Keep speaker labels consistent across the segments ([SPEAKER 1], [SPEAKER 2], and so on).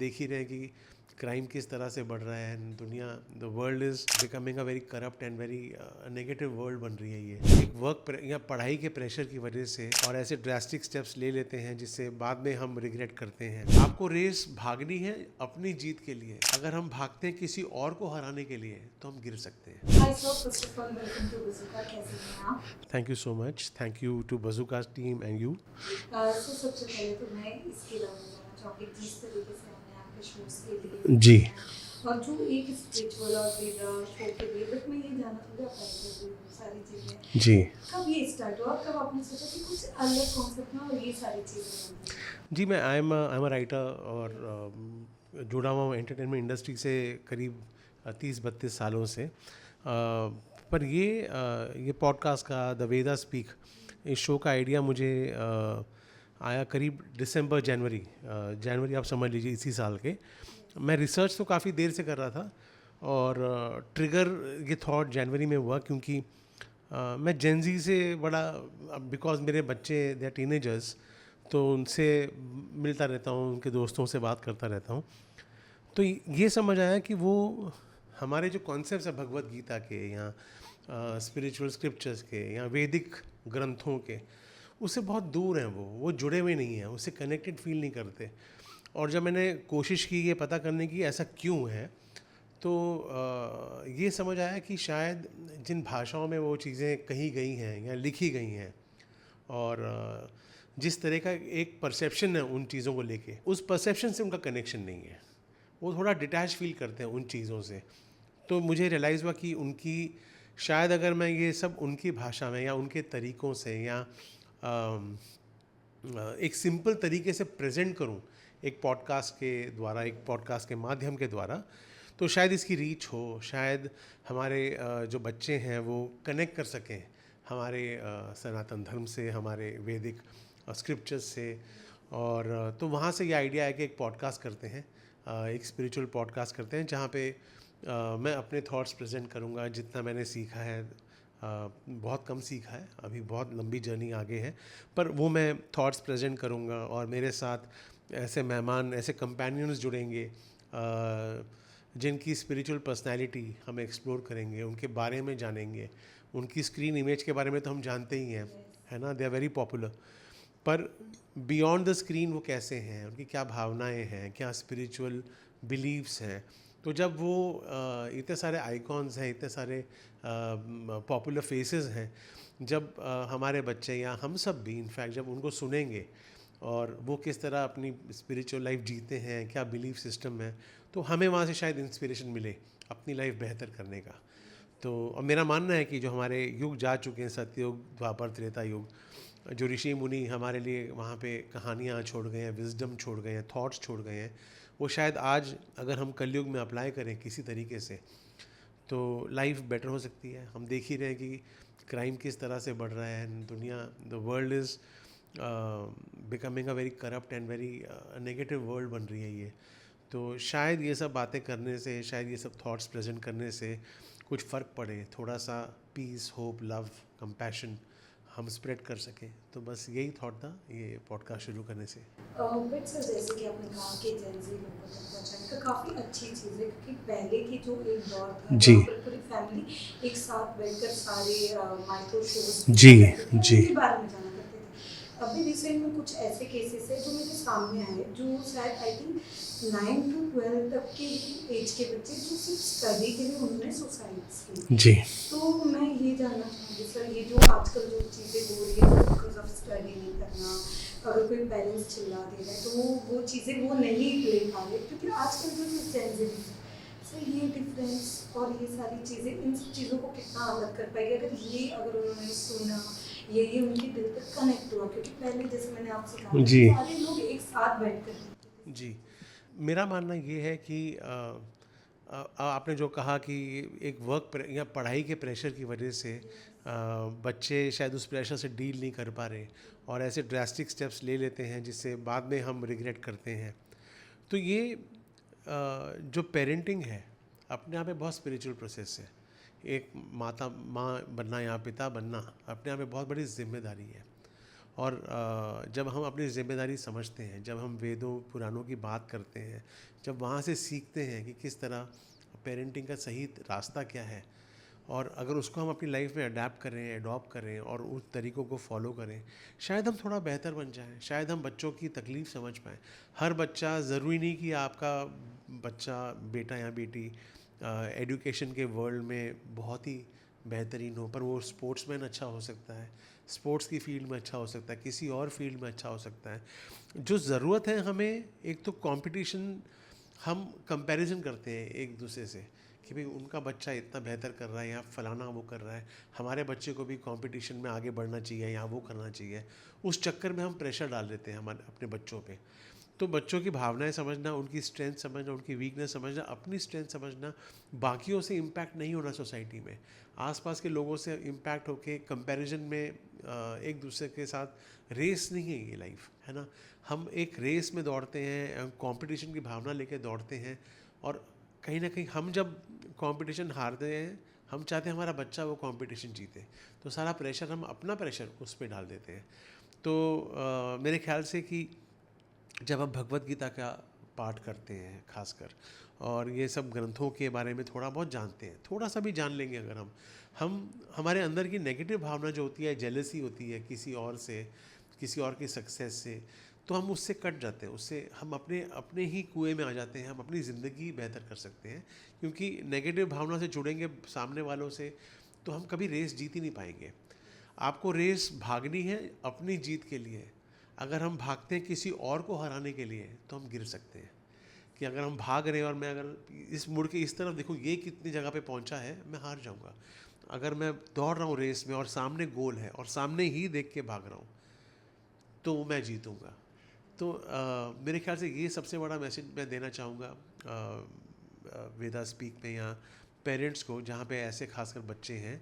[SPEAKER 1] देख ही रहे हैं कि क्राइम किस तरह से बढ़ रहा है दुनिया। The world is becoming a very corrupt and very negative world बन रही है। ये एक या पढ़ाई के प्रेशर की वजह से और ऐसे ड्रास्टिक स्टेप्स ले लेते हैं जिससे बाद में हम रिग्रेट करते हैं। आपको रेस भागनी है अपनी जीत के लिए। अगर हम भागते हैं किसी और को हराने के लिए तो हम गिर सकते हैं।
[SPEAKER 2] Hi sir, first of all, welcome to Bazooka. कैसे हैं आप?
[SPEAKER 1] Thank you so much. Thank you to Bazooka team and you.
[SPEAKER 2] Sir सबसे पहले तो मैं इसके बारे में जानना चाहूँगी जिस तरीके से हमने आपके शोज के लिए
[SPEAKER 1] जी
[SPEAKER 2] और जो एक स्पिरिचुअल और फिर शो के लिए, बट मैं ये जानना चाहूँगी आप इंटरव्यू सारी चीज़ें
[SPEAKER 1] जी
[SPEAKER 2] कब ये स्टार्ट हुआ, कब आपने सोचा कि कुछ अलग कॉन्सेप्ट में और ये सारी चीज़ें
[SPEAKER 1] जी मैं आई एम अ राइटर और जुड़ा हुआ हूँ एंटरटेनमेंट इंडस्ट्री से करीब 30-32 सालों से। पर ये पॉडकास्ट का द वेदा स्पीक, इस शो का आइडिया मुझे आया करीब दिसंबर जनवरी आप समझ लीजिए इसी साल के। मैं रिसर्च तो काफ़ी देर से कर रहा था और ट्रिगर ये थॉट जनवरी में हुआ क्योंकि मैं जेनजी से बड़ा, बिकॉज मेरे बच्चे दे आर टीनेजर्स, तो उनसे मिलता रहता हूँ, उनके दोस्तों से बात करता रहता हूँ। तो ये समझ आया कि वो हमारे जो कॉन्सेप्ट्स है भगवत गीता के या स्पिरिचुअल स्क्रिप्चर्स के या वैदिक ग्रंथों के, उससे बहुत दूर हैं। वो जुड़े हुए नहीं हैं, उससे कनेक्टेड फील नहीं करते। और जब मैंने कोशिश की ये पता करने की ऐसा क्यों है, तो ये समझ आया कि शायद जिन भाषाओं में वो चीज़ें कही गई हैं या लिखी गई हैं और जिस तरह का एक परसेप्शन है उन चीज़ों को लेके, उस परसेप्शन से उनका कनेक्शन नहीं है। वो थोड़ा डिटैच फील करते हैं उन चीज़ों से। तो मुझे रियलाइज़ हुआ कि उनकी शायद अगर मैं ये सब उनकी भाषा में या उनके तरीक़ों से या एक सिंपल तरीके से प्रेजेंट करूं एक पॉडकास्ट के द्वारा, एक पॉडकास्ट के माध्यम के द्वारा, तो शायद इसकी रीच हो, शायद हमारे जो बच्चे हैं वो कनेक्ट कर सकें हमारे सनातन धर्म से, हमारे वैदिक स्क्रिप्चर्स से। और तो वहाँ से ये आइडिया है कि एक पॉडकास्ट करते हैं, एक स्पिरिचुअल पॉडकास्ट करते हैं जहाँ पे मैं अपने थॉट्स प्रेजेंट करूँगा। जितना मैंने सीखा है, बहुत कम सीखा है, अभी बहुत लंबी जर्नी आगे है, पर वो मैं थॉट्स प्रेजेंट करूँगा और मेरे साथ ऐसे मेहमान, ऐसे कंपेनियंस जुड़ेंगे जिनकी स्पिरिचुअल पर्सनालिटी हम एक्सप्लोर करेंगे, उनके बारे में जानेंगे। उनकी स्क्रीन इमेज के बारे में तो हम जानते ही हैं, है ना, दे आर वेरी पॉपुलर, पर बियॉन्ड द स्क्रीन वो कैसे हैं, उनकी क्या भावनाएं हैं, क्या स्पिरिचुअल बिलीव्स हैं। तो जब वो इतने सारे आइकॉन्स हैं, इतने सारे पॉपुलर फेसेस हैं, जब हमारे बच्चे या हम सब भी इनफैक्ट जब उनको सुनेंगे और वो किस तरह अपनी स्पिरिचुअल लाइफ जीते हैं, क्या बिलीफ सिस्टम है, तो हमें वहाँ से शायद इंस्पिरेशन मिले अपनी लाइफ बेहतर करने का। तो और मेरा मानना है कि जो हमारे युग जा चुके हैं, सतयुग, द्वापर, त्रेता युग, जो ऋषि मुनि हमारे लिए वहाँ पे कहानियाँ छोड़ गए हैं, विजडम छोड़ गए हैं, थॉट्स छोड़ गए हैं, वो शायद आज अगर हम कलयुग में अप्लाई करें किसी तरीके से तो लाइफ बेटर हो सकती है। हम देख ही रहे हैं कि क्राइम किस तरह से बढ़ रहा है दुनिया। The world is becoming a very corrupt and very negative world बन रही है ये। तो शायद ये सब बातें करने से, शायद ये सब थॉट्स प्रेजेंट करने से कुछ फ़र्क पड़े, थोड़ा सा पीस, होप, लव, कंपैशन हम स्प्रेड कर सकें। तो बस यही थॉट था ये पॉडकास्ट शुरू करने से।
[SPEAKER 2] बट सर जैसे कि आपने कहा कि जेंजी लोगों तक पहुंचाने का काफ़ी अच्छी चीज़ है, क्योंकि पहले की जो एक दौर था
[SPEAKER 1] जी
[SPEAKER 2] जहाँ पर पूरी फैमिली एक साथ बैठकर सारे माइक्रो शोज
[SPEAKER 1] जी
[SPEAKER 2] करते थे,
[SPEAKER 1] जी
[SPEAKER 2] उनके बारे में जाना करते थे। अभी रिसेंट में कुछ ऐसे केसेस है जो मेरे सामने आए, जो शायद आई थिंक 9 to 12 तक के एज के बच्चे जो सिर्फ स्टडी के लिए उन्होंने सुसाइड्स की।
[SPEAKER 1] जी
[SPEAKER 2] तो मैं ये जानना चाहूँगी सर, ये जो आजकल जो चीज़ें हो रही है बिकॉज ऑफ स्टडी नहीं करना, अगर कोई पेरेंट्स चिल्ला दे रहे हैं तो वो चीज़ें वो नहीं ले पा रहे, क्योंकि आजकल जो जेंजी सर ये डिफरेंस और ये सारी चीज़ें, इन सब चीज़ों को कितना अलग कर पाएगी अगर उन्होंने सुना, ये उनके दिल तक कनेक्ट हुआ, क्योंकि पहले जैसे मैंने आपसे कहा
[SPEAKER 1] जी
[SPEAKER 2] सारे लोग एक साथ बैठ कर।
[SPEAKER 1] जी मेरा मानना ये है कि आपने जो कहा कि एक या पढ़ाई के प्रेशर की वजह से बच्चे शायद उस प्रेशर से डील नहीं कर पा रहे और ऐसे ड्रास्टिक स्टेप्स ले लेते हैं जिससे बाद में हम रिग्रेट करते हैं। तो ये जो पेरेंटिंग है अपने आप में बहुत स्पिरिचुअल प्रोसेस है। एक माँ बनना या पिता बनना अपने आप में बहुत बड़ी जिम्मेदारी है। और जब हम अपनी ज़िम्मेदारी समझते हैं, जब हम वेदों पुराणों की बात करते हैं, जब वहाँ से सीखते हैं कि किस तरह पेरेंटिंग का सही रास्ता क्या है, और अगर उसको हम अपनी लाइफ में अडेप्ट करें, एडॉप्ट करें और उस तरीक़ों को फॉलो करें, शायद हम थोड़ा बेहतर बन जाएं, शायद हम बच्चों की तकलीफ़ समझ पाएँ। हर बच्चा, ज़रूरी नहीं कि आपका बच्चा, बेटा या बेटी एजुकेशन के वर्ल्ड में बहुत ही बेहतरीन हो, पर वो स्पोर्ट्समैन अच्छा हो सकता है, स्पोर्ट्स की फील्ड में अच्छा हो सकता है, किसी और फील्ड में अच्छा हो सकता है। जो ज़रूरत है हमें, एक तो कंपटीशन, हम कंपैरिजन करते हैं एक दूसरे से कि भाई उनका बच्चा इतना बेहतर कर रहा है या फलाना वो कर रहा है, हमारे बच्चे को भी कंपटीशन में आगे बढ़ना चाहिए या वो करना चाहिए। उस चक्कर में हम प्रेशर डाल देते हैं हमारे अपने बच्चों पे। तो बच्चों की भावनाएं समझना, उनकी स्ट्रेंथ समझना, उनकी वीकनेस समझना, अपनी स्ट्रेंथ समझना, बाकियों से इम्पैक्ट नहीं होना सोसाइटी में, आसपास के लोगों से इम्पैक्ट होके कंपैरिजन में एक दूसरे के साथ रेस नहीं है ये लाइफ, है ना। हम एक रेस में दौड़ते हैं, कंपटीशन की भावना लेके दौड़ते हैं, और कहीं ना कहीं हम जब कंपटीशन हारते हैं, हम चाहते हैं हमारा बच्चा वो कंपटीशन जीते, तो सारा प्रेशर, हम अपना प्रेशर उस पर डाल देते हैं। तो मेरे ख्याल से कि जब हम भगवत गीता का पाठ करते हैं खासकर, और ये सब ग्रंथों के बारे में थोड़ा बहुत जानते हैं, थोड़ा सा भी जान लेंगे अगर हम हमारे अंदर की नेगेटिव भावना जो होती है, जेलसी होती है किसी और से, किसी और की सक्सेस से, तो हम उससे कट जाते हैं, उससे हम अपने अपने ही कुएं में आ जाते हैं, हम अपनी ज़िंदगी बेहतर कर सकते हैं। क्योंकि नेगेटिव भावना से जुड़ेंगे सामने वालों से, तो हम कभी रेस जीत ही नहीं पाएंगे। आपको रेस भागनी है अपनी जीत के लिए। अगर हम भागते हैं किसी और को हराने के लिए, तो हम गिर सकते हैं। कि अगर हम भाग रहे हैं और मैं अगर इस मुड़ के इस तरफ देखूँ, ये कितनी जगह पे पहुंचा है, मैं हार जाऊंगा। अगर मैं दौड़ रहा हूँ रेस में और सामने गोल है और सामने ही देख के भाग रहा हूँ, तो मैं जीतूंगा। तो मेरे ख्याल से ये सबसे बड़ा मैसेज मैं देना चाहूँगा वेदा स्पीक में, या पेरेंट्स को जहाँ पे ऐसे खासकर बच्चे हैं,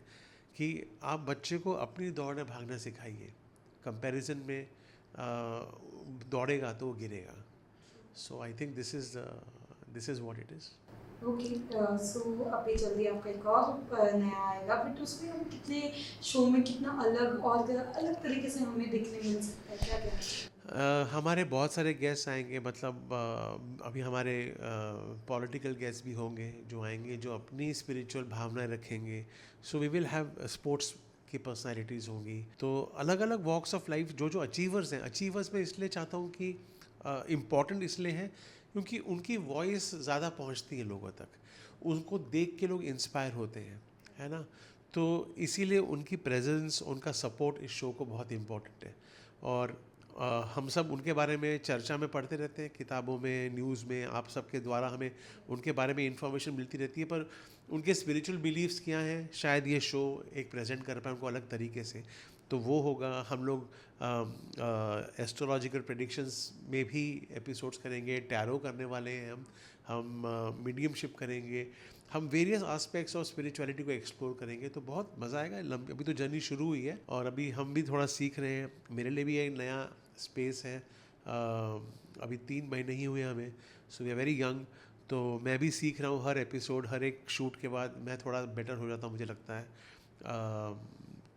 [SPEAKER 1] कि आप बच्चे को अपनी दौड़ में भागना सिखाइए। कंपैरिजन में दौड़ेगा तो वो गिरेगा। So I think this is what it is.
[SPEAKER 2] Okay, so अभी जल्दी आपका एक और नया आएगा, बट उसमें हम कितने शो में कितना अलग और अलग तरीके से हमें देखने मिल सकता है, क्या कहना
[SPEAKER 1] हमारे बहुत सारे गेस्ट आएंगे, मतलब अभी हमारे पॉलिटिकल गेस्ट भी होंगे जो आएंगे, जो अपनी स्पिरिचुअल भावनाएं रखेंगे। So we will have sports की पर्सनालिटीज़ होंगी, तो अलग अलग वॉक्स ऑफ लाइफ, जो जो अचीवर्स हैं, अचीवर्स में इसलिए चाहता हूँ कि इम्पॉर्टेंट इसलिए हैं क्योंकि उनकी वॉइस ज़्यादा पहुँचती है लोगों तक, उनको देख के लोग इंस्पायर होते हैं, है ना। तो इसीलिए उनकी प्रेजेंस, उनका सपोर्ट इस शो को बहुत इम्पोर्टेंट है। और हम सब उनके बारे में चर्चा में पढ़ते रहते हैं, किताबों में, न्यूज़ में, आप सबके द्वारा हमें उनके बारे में इंफॉर्मेशन मिलती रहती है, पर उनके स्पिरिचुअल बिलीव्स क्या हैं, शायद ये शो एक प्रेजेंट कर पाए उनको अलग तरीके से। तो वो होगा। हम लोग एस्ट्रोलॉजिकल प्रेडिक्शंस में भी एपिसोड्स करेंगे, टैरो करने वाले हैं हम मीडियमशिप करेंगे, हम वेरियस एस्पेक्ट्स ऑफ स्पिरिचुअलिटी को एक्सप्लोर करेंगे। तो बहुत मज़ा आएगा। अभी तो जर्नी शुरू हुई है और अभी हम भी थोड़ा सीख रहे हैं। मेरे लिए भी एक नया स्पेस है, अभी 3 महीने ही हुए हमें, so we are very young. तो मैं भी सीख रहा हूँ, हर एपिसोड, हर एक शूट के बाद मैं थोड़ा बेटर हो जाता हूँ, मुझे लगता है।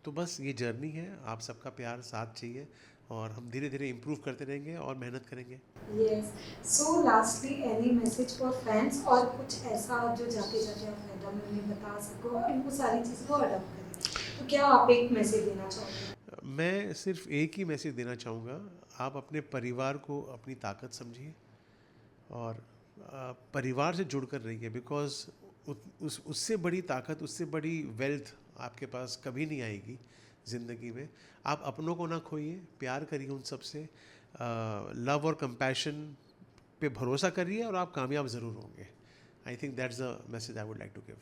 [SPEAKER 1] तो बस ये जर्नी है, आप सबका प्यार साथ चाहिए, और हम धीरे धीरे इम्प्रूव करते रहेंगे और मेहनत करेंगे।
[SPEAKER 2] Yes, so lastly any message for fans, और कुछ ऐसा जो जाते जाते आप वेदा में उन्हें बता सको और उनको सारी चीज़ों को अडॉप्ट करें, तो क्या आप एक मैसेज देना चाहोगे?
[SPEAKER 1] मैं सिर्फ एक ही मैसेज देना चाहूँगा, आप अपने परिवार को अपनी ताकत समझिए और परिवार से जुड़ कर रहिए, बिकॉज उससे बड़ी ताकत, उससे बड़ी वेल्थ आपके पास कभी नहीं आएगी ज़िंदगी में। आप अपनों को ना खोइए, प्यार करिए उन सब से, लव और कंपैशन पे भरोसा करिए और आप कामयाब ज़रूर होंगे। I think that's the message I would like to give.